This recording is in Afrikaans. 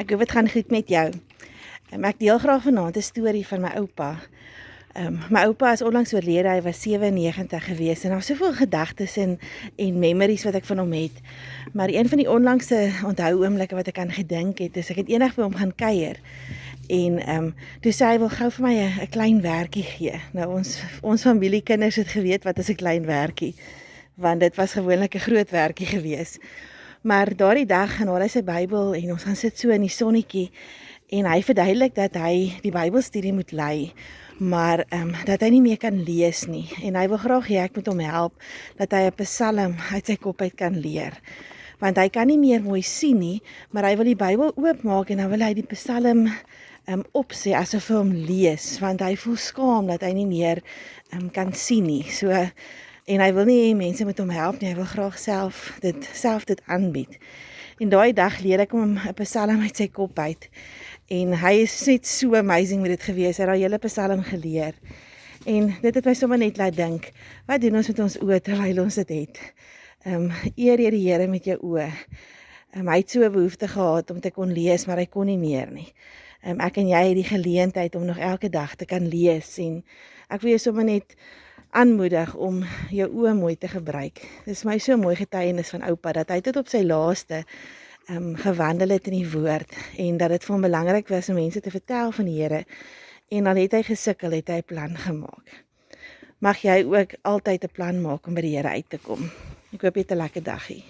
Ek hoop dit gaan goed met jou. Ek deel graag vanaand 'n storie van my oupa. My oupa is onlangs oorlede, hy was 97 gewees en daar was soveel gedagtes en memories wat ek van hom het. Maar een van die onlangse onthou oomblikke wat ek aan gedink het, is ek het eendag by hom gaan kuier. En toe sê hy wil gou vir my 'n klein werkie gee. Nou ons familiekinders het geweet wat is 'n klein werkie, want dit was gewoonlik 'n groot werkie gewees. Maar daardie dag gaan hy sy Bybel en ons gaan sit so in die sonnetjie en hy verduidelik dat hy die Bybelstudie moet lei, maar dat hy nie meer kan lees nie en hy wil graag hê ek moet hom help dat hy 'n psalm uit sy kop uit kan leer. Want hy kan nie meer mooi sien nie, maar hy wil die Bybel oopmaak en dan wil hy die psalm opsê asof hy hom lees, want hy voel skaam dat hy nie meer kan sien nie. So en hy wil nie hê mense moet hom help nie, hy wil graag self dit aanbied. En daai dag leer ek hom 'n psalm uit sy kop uit. En hy is net so amazing met dit gewees, hy het daai hele psalm geleer. En dit het my sommer net laat dink, wat doen ons met ons oë terwyl ons dit het? Eer jy die Here met jou oë. Hy het so 'n behoefte gehad om te kon lees, maar hy kon nie meer nie. Ek en jy het die geleentheid om nog elke dag te kan lees en ek wil jou sommer net aanmoedig om jou oë mooi te gebruik. Dit is my so 'n mooi getuienis van oupa, dat hy tot op sy laaste gewandel het in die woord, en dat dit vir hom belangrik was om mense te vertel van die Here, en dan het hy gesukkel, het hy 'n plan gemaak. Mag jy ook altyd 'n plan maak om by die Here uit te kom. Ek hoop jy het 'n lekker dagie.